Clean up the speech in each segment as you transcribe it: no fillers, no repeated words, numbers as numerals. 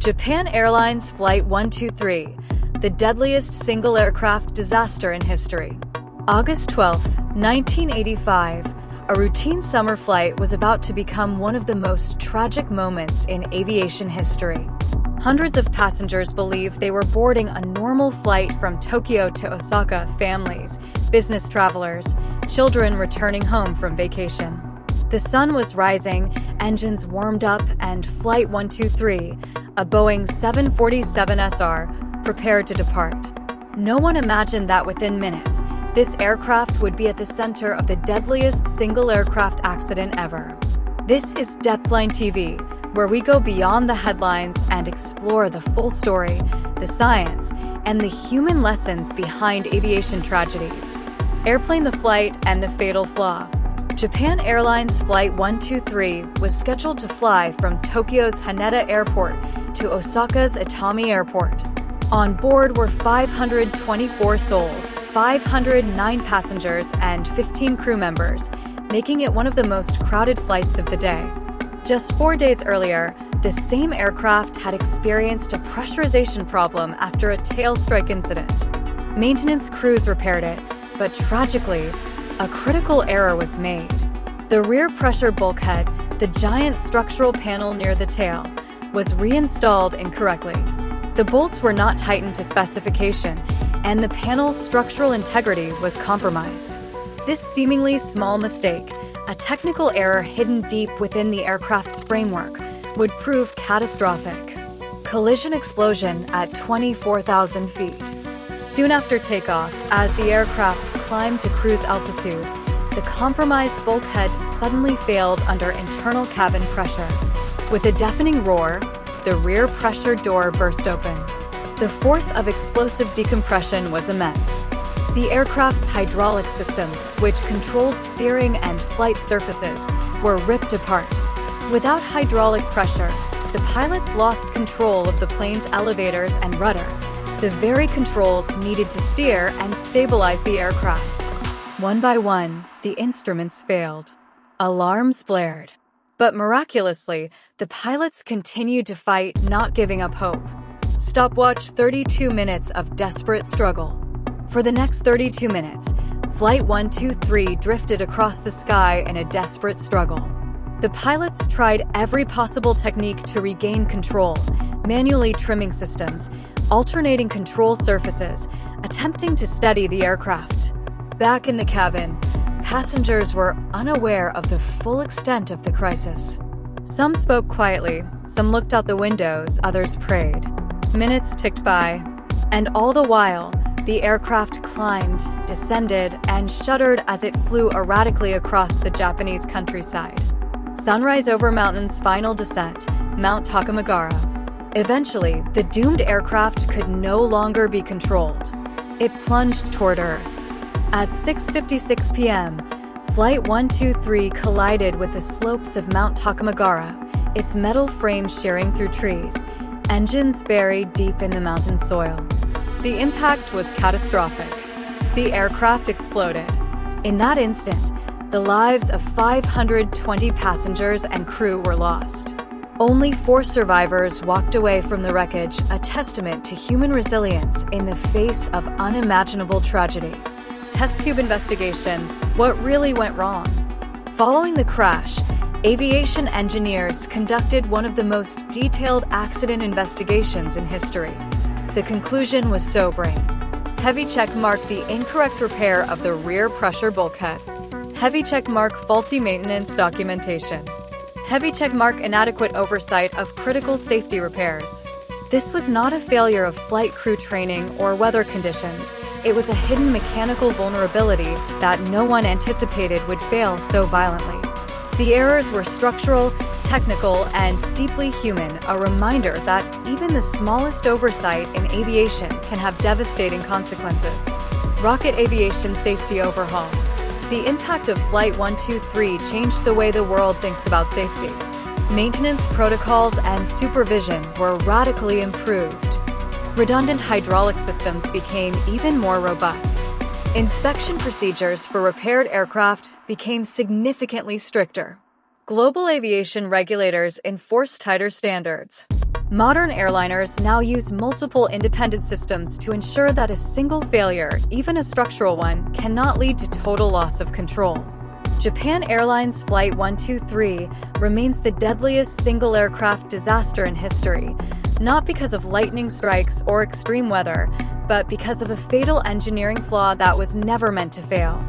Japan Airlines Flight 123, the deadliest single aircraft disaster in history. August 12, 1985, a routine summer flight was about to become one of the most tragic moments in aviation history. Hundreds of passengers believed they were boarding a normal flight from Tokyo to Osaka, families, business travelers, children returning home from vacation. The sun was rising, engines warmed up, and Flight 123, a Boeing 747 SR, prepared to depart. No one imagined that within minutes, this aircraft would be at the center of the deadliest single aircraft accident ever. This is Deadline TV, where we go beyond the headlines and explore the full story, the science, and the human lessons behind aviation tragedies. Airplane, the flight, and the fatal flaw. Japan Airlines Flight 123 was scheduled to fly from Tokyo's Haneda Airport to Osaka's Atami Airport. On board were 524 souls, 509 passengers, and 15 crew members, making it one of the most crowded flights of the day. Just 4 days earlier, the same aircraft had experienced a pressurization problem after a tail strike incident. Maintenance crews repaired it, but tragically, a critical error was made. The rear pressure bulkhead, the giant structural panel near the tail, was reinstalled incorrectly. The bolts were not tightened to specification, and the panel's structural integrity was compromised. This seemingly small mistake, a technical error hidden deep within the aircraft's framework, would prove catastrophic. Collision explosion at 24,000 feet. Soon after takeoff, as the aircraft climbed to cruise altitude, the compromised bulkhead suddenly failed under internal cabin pressure. With a deafening roar, the rear pressure door burst open. The force of explosive decompression was immense. The aircraft's hydraulic systems, which controlled steering and flight surfaces, were ripped apart. Without hydraulic pressure, the pilots lost control of the plane's elevators and rudder, the very controls needed to steer and stabilize the aircraft. One by one, the instruments failed. Alarms blared. But miraculously, the pilots continued to fight, not giving up hope. Stopwatch 32 minutes of desperate struggle. For the next 32 minutes, Flight 123 drifted across the sky in a desperate struggle. The pilots tried every possible technique to regain control, manually trimming systems, alternating control surfaces, attempting to steady the aircraft. Back in the cabin, passengers were unaware of the full extent of the crisis. Some spoke quietly, some looked out the windows, others prayed. Minutes ticked by, and all the while, the aircraft climbed, descended, and shuddered as it flew erratically across the Japanese countryside. Sunrise over mountain's final descent, Mount Takamagahara. Eventually, the doomed aircraft could no longer be controlled. It plunged toward Earth. At 6:56 p.m., Flight 123 collided with the slopes of Mount Takamagahara, its metal frame shearing through trees, engines buried deep in the mountain soil. The impact was catastrophic. The aircraft exploded. In that instant, the lives of 520 passengers and crew were lost. Only 4 survivors walked away from the wreckage, a testament to human resilience in the face of unimaginable tragedy. Test tube investigation: what really went wrong? Following the crash, aviation engineers conducted one of the most detailed accident investigations in history. The conclusion was sobering. Heavy check mark: the incorrect repair of the rear pressure bulkhead. Heavy check mark: faulty maintenance documentation. Heavy check mark: inadequate oversight of critical safety repairs. This was not a failure of flight crew training or weather conditions. It was a hidden mechanical vulnerability that no one anticipated would fail so violently. The errors were structural, technical, and deeply human, a reminder that even the smallest oversight in aviation can have devastating consequences. Rocket aviation safety overhaul. The impact of Flight 123 changed the way the world thinks about safety. Maintenance protocols and supervision were radically improved. Redundant hydraulic systems became even more robust. Inspection procedures for repaired aircraft became significantly stricter. Global aviation regulators enforced tighter standards. Modern airliners now use multiple independent systems to ensure that a single failure, even a structural one, cannot lead to total loss of control. Japan Airlines Flight 123 remains the deadliest single aircraft disaster in history, not because of lightning strikes or extreme weather, but because of a fatal engineering flaw that was never meant to fail.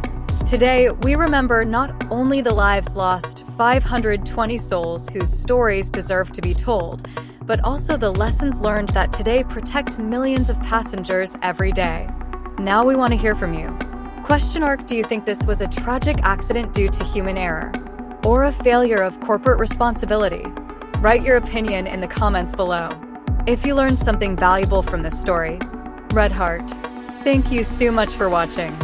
Today, we remember not only the lives lost, 520 souls whose stories deserve to be told, but also the lessons learned that today protect millions of passengers every day. Now we want to hear from you. Do you think this was a tragic accident due to human error, or a failure of corporate responsibility? Write your opinion in the comments below. If you learned something valuable from this story, red heart. Thank you so much for watching.